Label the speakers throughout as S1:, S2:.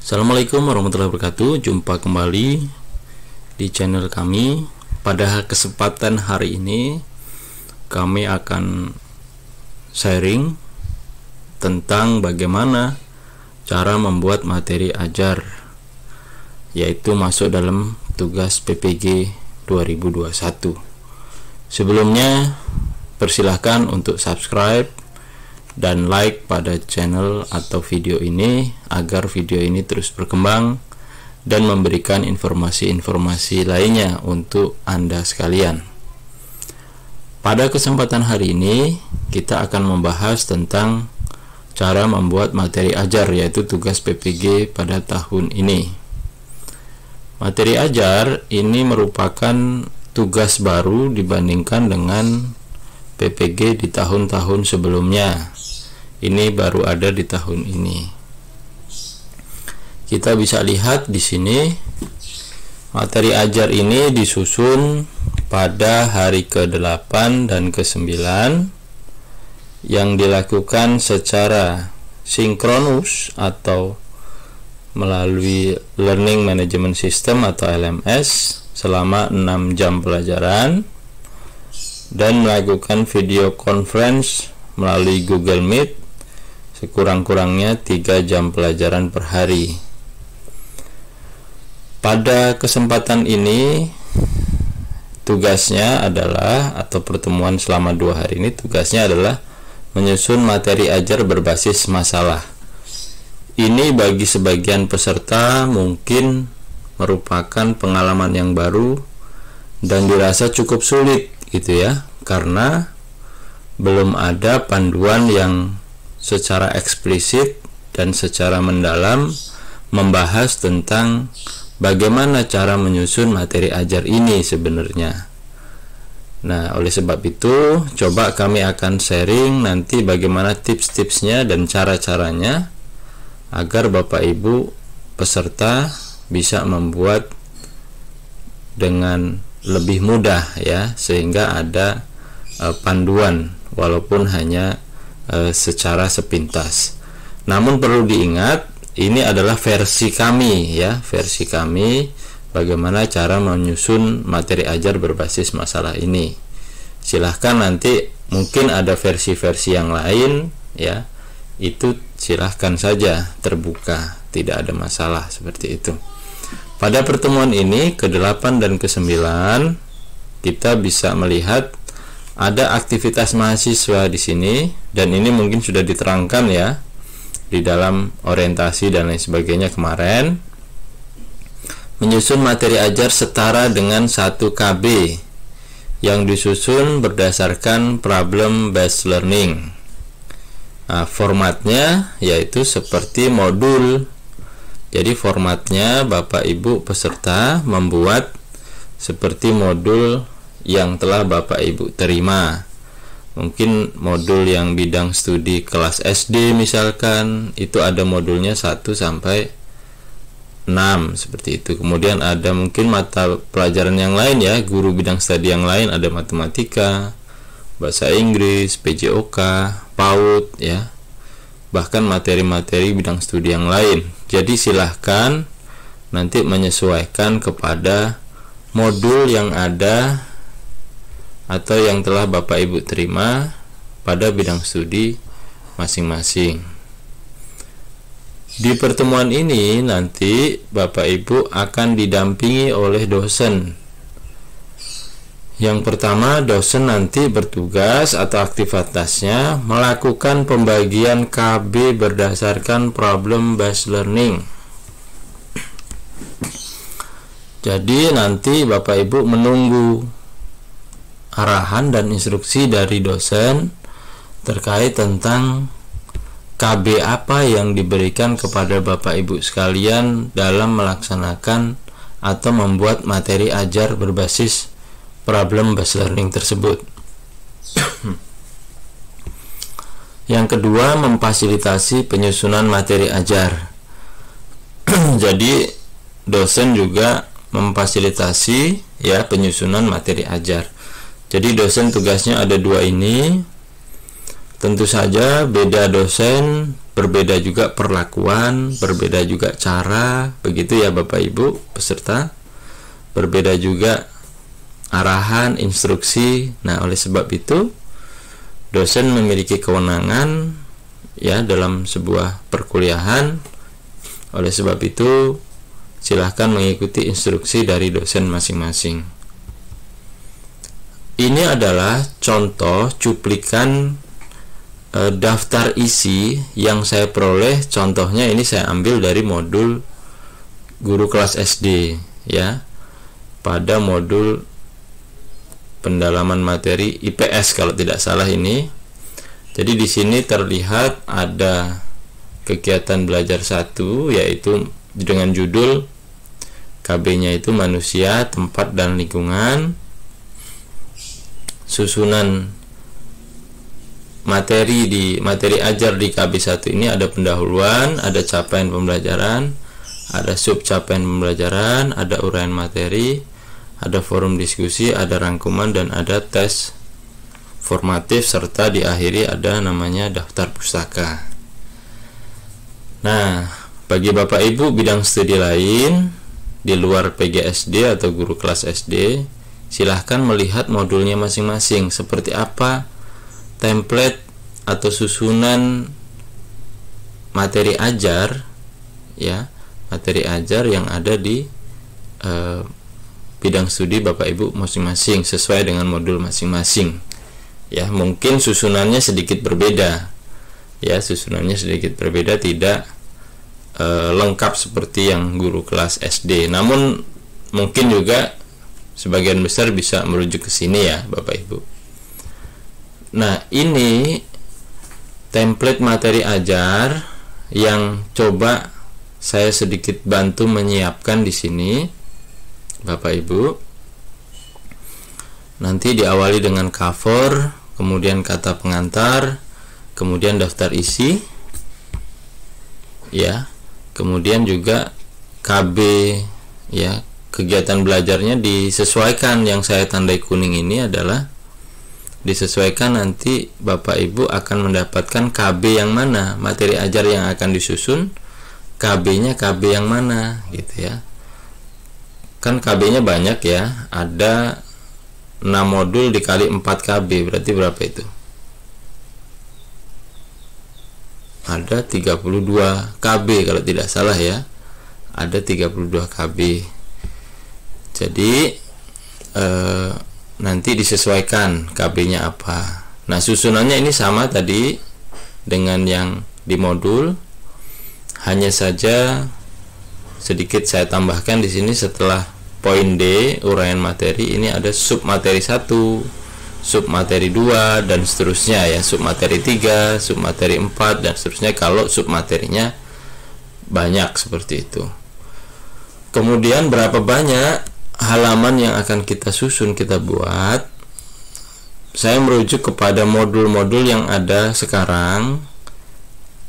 S1: Assalamualaikum warahmatullahi wabarakatuh. Jumpa kembali di channel kami. Pada kesempatan hari ini kami akan sharing tentang bagaimana cara membuat materi ajar, yaitu masuk dalam tugas PPG 2021. Sebelumnya persilahkan untuk subscribe dan like pada channel atau video ini agar video ini terus berkembang dan memberikan informasi-informasi lainnya untuk Anda sekalian. Pada kesempatan hari ini kita akan membahas tentang cara membuat materi ajar, yaitu tugas PPG pada tahun ini. Materi ajar ini merupakan tugas baru dibandingkan dengan PPG di tahun-tahun sebelumnya. Ini baru ada di tahun ini. Kita bisa lihat di sini materi ajar ini disusun pada hari ke-8 dan ke-9 yang dilakukan secara sinkronus atau melalui Learning Management System atau LMS selama 6 jam pelajaran dan melakukan video conference melalui Google Meet sekurang-kurangnya 3 jam pelajaran per hari. Pada kesempatan ini tugasnya adalah, atau pertemuan selama 2 hari ini tugasnya adalah menyusun materi ajar berbasis masalah. Ini bagi sebagian peserta mungkin merupakan pengalaman yang baru dan dirasa cukup sulit gitu ya, karena belum ada panduan yang secara eksplisit dan secara mendalam membahas tentang bagaimana cara menyusun materi ajar ini sebenarnya. Nah, oleh sebab itu coba kami akan sharing nanti bagaimana tips-tipsnya dan cara-caranya agar Bapak Ibu peserta bisa membuat dengan lebih mudah ya, sehingga ada panduan walaupun hanya secara sepintas. Namun perlu diingat, ini adalah versi kami ya, versi kami bagaimana cara menyusun materi ajar berbasis masalah ini. Silahkan nanti mungkin ada versi-versi yang lain ya, itu silahkan saja, terbuka, tidak ada masalah seperti itu. Pada pertemuan ini ke-8 dan ke-9 kita bisa melihat ada aktivitas mahasiswa di sini, dan ini mungkin sudah diterangkan ya di dalam orientasi dan lain sebagainya kemarin. Menyusun materi ajar setara dengan 1 KB yang disusun berdasarkan problem based learning. Nah, formatnya yaitu seperti modul. Jadi formatnya Bapak Ibu peserta membuat seperti modul yang telah Bapak Ibu terima. Mungkin modul yang bidang studi kelas SD misalkan, itu ada modulnya 1 sampai 6 seperti itu. Kemudian ada mungkin mata pelajaran yang lain ya, guru bidang studi yang lain, ada matematika, bahasa Inggris, PJOK, PAUD ya. Bahkan materi-materi bidang studi yang lain. Jadi silahkan nanti menyesuaikan kepada modul yang ada atau yang telah Bapak Ibu terima pada bidang studi masing-masing. Di pertemuan ini nanti Bapak Ibu akan didampingi oleh dosen. Yang pertama, dosen nanti bertugas atau aktivitasnya melakukan pembagian KB berdasarkan problem based learning. Jadi nanti Bapak Ibu menunggu arahan dan instruksi dari dosen terkait tentang KB apa yang diberikan kepada Bapak Ibu sekalian dalam melaksanakan atau membuat materi ajar berbasis problem based learning tersebut. Yang kedua, memfasilitasi penyusunan materi ajar. Jadi dosen juga memfasilitasi ya penyusunan materi ajar. Jadi dosen tugasnya ada 2 ini. Tentu saja beda dosen, berbeda juga perlakuan, berbeda juga cara, begitu ya Bapak Ibu peserta. Berbeda juga arahan, instruksi. Nah, oleh sebab itu dosen memiliki kewenangan ya dalam sebuah perkuliahan. Oleh sebab itu silahkan mengikuti instruksi dari dosen masing-masing. Ini adalah contoh cuplikan daftar isi yang saya peroleh. Contohnya ini saya ambil dari modul guru kelas SD ya, pada modul pendalaman materi IPS kalau tidak salah ini. Jadi di sini terlihat ada kegiatan belajar 1 yaitu dengan judul KB-nya itu manusia, tempat dan lingkungan. Susunan materi ajar di KB1 ini ada pendahuluan, ada capaian pembelajaran, ada sub capaian pembelajaran, ada uraian materi, ada forum diskusi, ada rangkuman, dan ada tes formatif, serta diakhiri ada namanya daftar pustaka. Nah, bagi Bapak Ibu bidang studi lain di luar PGSD atau guru kelas SD, silahkan melihat modulnya masing-masing seperti apa template atau susunan materi ajar ya, materi ajar yang ada di bidang studi Bapak Ibu masing-masing sesuai dengan modul masing-masing ya. Mungkin susunannya sedikit berbeda ya, susunannya sedikit berbeda, tidak lengkap seperti yang guru kelas SD, namun mungkin juga sebagian besar bisa merujuk ke sini ya Bapak Ibu. Nah, ini template materi ajar yang coba saya sedikit bantu menyiapkan di sini Bapak Ibu. Nanti diawali dengan cover, kemudian kata pengantar, kemudian daftar isi ya, kemudian juga KB ya. Kegiatan belajarnya disesuaikan, yang saya tandai kuning ini adalah disesuaikan, nanti Bapak Ibu akan mendapatkan KB yang mana, materi ajar yang akan disusun KB-nya KB yang mana gitu ya. Kan KB-nya banyak ya, ada 6 modul dikali 4 KB, berarti berapa itu? Ada 32 KB kalau tidak salah ya, ada 32 KB. Jadi nanti disesuaikan KB-nya apa. Nah, susunannya ini sama tadi dengan yang di modul, hanya saja sedikit saya tambahkan di sini. Setelah poin D uraian materi, ini ada sub materi 1, sub materi 2, dan seterusnya ya, sub materi 3, sub materi 4, dan seterusnya kalau sub materinya banyak seperti itu. Kemudian berapa banyak halaman yang akan kita susun, kita buat, saya merujuk kepada modul-modul yang ada sekarang,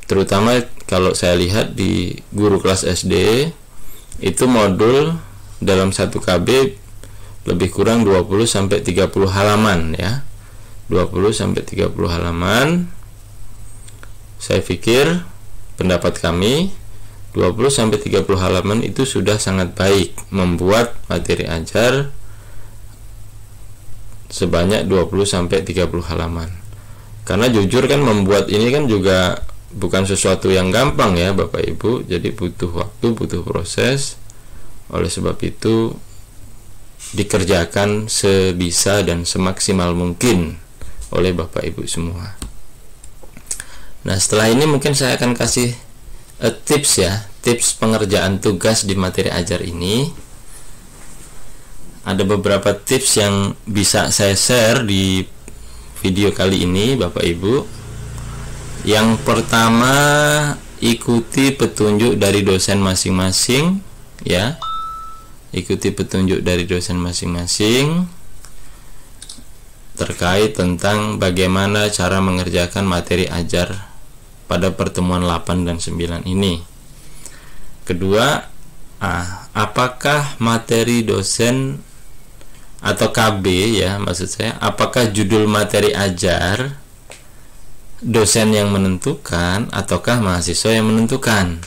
S1: terutama kalau saya lihat di guru kelas SD itu modul dalam 1 KB lebih kurang 20-30 halaman ya, 20-30 halaman. Saya pikir, pendapat kami, 20-30 halaman itu sudah sangat baik membuat materi ajar sebanyak 20-30 halaman. Karena jujur kan membuat ini kan juga bukan sesuatu yang gampang ya Bapak Ibu, jadi butuh waktu, butuh proses. Oleh sebab itu dikerjakan sebisa dan semaksimal mungkin oleh Bapak Ibu semua. Nah, setelah ini mungkin saya akan kasih tips ya, tips pengerjaan tugas di materi ajar ini. Ada beberapa tips yang bisa saya share di video kali ini Bapak Ibu. Yang pertama, ikuti petunjuk dari dosen masing-masing ya. Ikuti petunjuk dari dosen masing-masing terkait tentang bagaimana cara mengerjakan materi ajar pada pertemuan 8 dan 9 ini. Kedua, apakah materi dosen atau KB ya, maksud saya, apakah judul materi ajar dosen yang menentukan ataukah mahasiswa yang menentukan?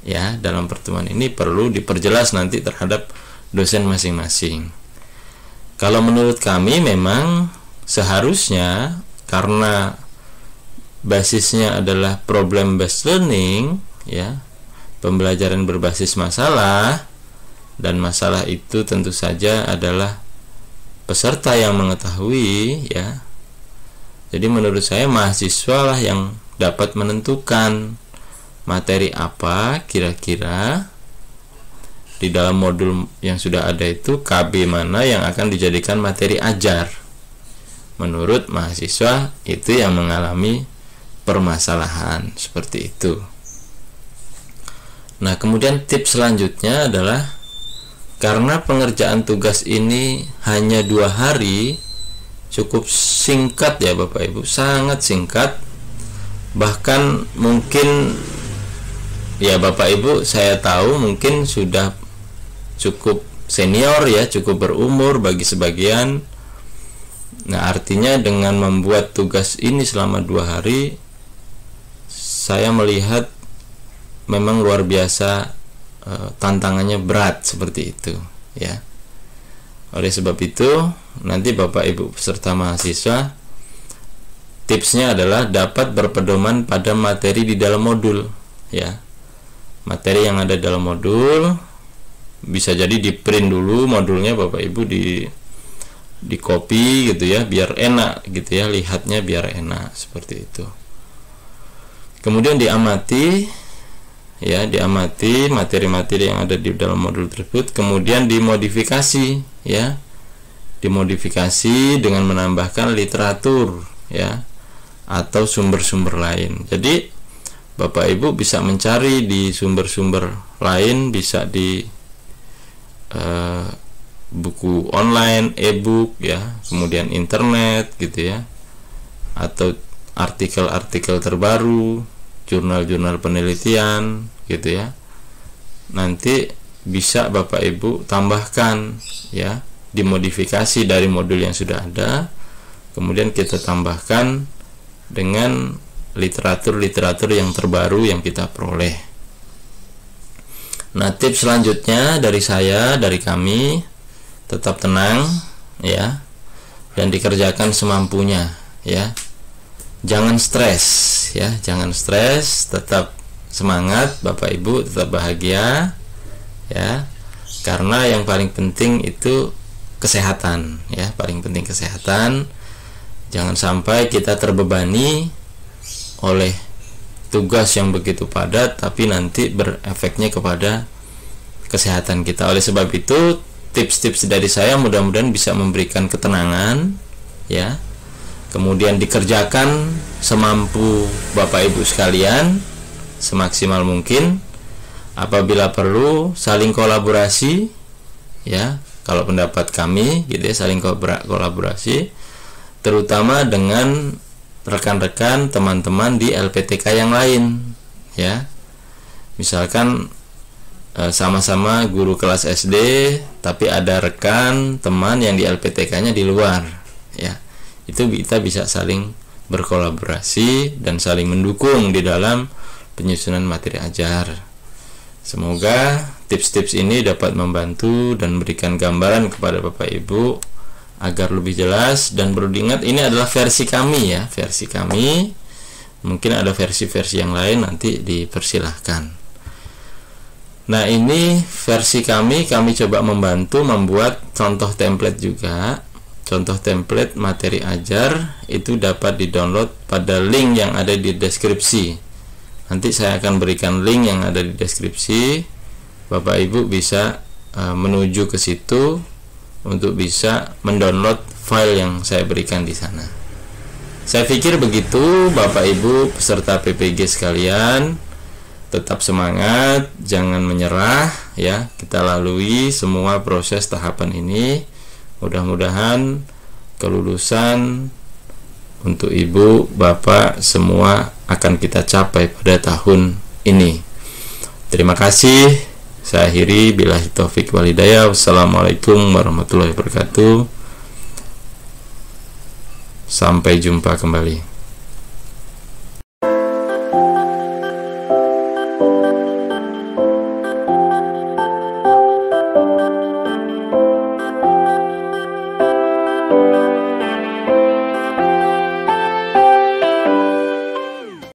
S1: Ya, dalam pertemuan ini perlu diperjelas nanti terhadap dosen masing-masing. Kalau menurut kami memang seharusnya, karena basisnya adalah problem based learning, ya, pembelajaran berbasis masalah, dan masalah itu tentu saja adalah peserta yang mengetahui, ya. Jadi menurut saya mahasiswa lah yang dapat menentukan materi apa kira-kira di dalam modul yang sudah ada itu, KB mana yang akan dijadikan materi ajar menurut mahasiswa itu yang mengalami permasalahan seperti itu. Nah, kemudian tips selanjutnya adalah karena pengerjaan tugas ini hanya 2 hari, cukup singkat ya Bapak Ibu, sangat singkat. Bahkan mungkin ya Bapak Ibu saya tahu mungkin sudah cukup senior ya, cukup berumur bagi sebagian. Nah, artinya dengan membuat tugas ini selama 2 hari, saya melihat memang luar biasa, tantangannya berat seperti itu ya. Oleh sebab itu, nanti Bapak Ibu peserta mahasiswa, tipsnya adalah dapat berpedoman pada materi di dalam modul ya. Materi yang ada dalam modul bisa jadi di print dulu modulnya Bapak Ibu, di copy gitu ya, biar enak gitu ya, lihatnya biar enak seperti itu. Kemudian diamati ya, diamati materi-materi yang ada di dalam modul tersebut, kemudian dimodifikasi ya, dimodifikasi dengan menambahkan literatur ya, atau sumber-sumber lain. Jadi Bapak Ibu bisa mencari di sumber-sumber lain, bisa di buku online, e-book ya, kemudian internet gitu ya, atau artikel-artikel terbaru, jurnal-jurnal penelitian gitu ya. Nanti bisa Bapak Ibu tambahkan ya, dimodifikasi dari modul yang sudah ada, kemudian kita tambahkan dengan literatur-literatur yang terbaru yang kita peroleh. Nah, tips selanjutnya dari saya, dari kami, tetap tenang ya, dan dikerjakan semampunya ya. Jangan stres ya, jangan stres, tetap semangat Bapak Ibu, tetap bahagia ya. Karena yang paling penting itu kesehatan ya, paling penting kesehatan. Jangan sampai kita terbebani oleh tugas yang begitu padat tapi nanti berefeknya kepada kesehatan kita. Oleh sebab itu, tips-tips dari saya mudah-mudahan bisa memberikan ketenangan ya. Kemudian dikerjakan semampu Bapak Ibu sekalian, semaksimal mungkin. Apabila perlu saling kolaborasi ya, kalau pendapat kami gitu ya, saling kolaborasi terutama dengan rekan-rekan teman-teman di LPTK yang lain ya. Misalkan sama-sama guru kelas SD tapi ada rekan teman yang di LPTK-nya di luar ya. Itu kita bisa saling berkolaborasi dan saling mendukung di dalam penyusunan materi ajar. Semoga tips-tips ini dapat membantu dan memberikan gambaran kepada Bapak Ibu agar lebih jelas. Dan perlu diingat, ini adalah versi kami ya, versi kami. Mungkin ada versi-versi yang lain, nanti dipersilahkan. Nah, ini versi kami coba membantu membuat contoh template juga. Contoh template materi ajar itu dapat di-download pada link yang ada di deskripsi. Nanti saya akan berikan link yang ada di deskripsi. Bapak Ibu bisa menuju ke situ untuk bisa mendownload file yang saya berikan di sana. Saya pikir begitu Bapak Ibu peserta PPG sekalian. Tetap semangat, jangan menyerah ya. Kita lalui semua proses tahapan ini. Mudah-mudahan kelulusan untuk Ibu, Bapak semua akan kita capai pada tahun ini. Terima kasih. Saya akhiri, billahi taufik wal hidayah. Wassalamualaikum warahmatullahi wabarakatuh. Sampai jumpa kembali.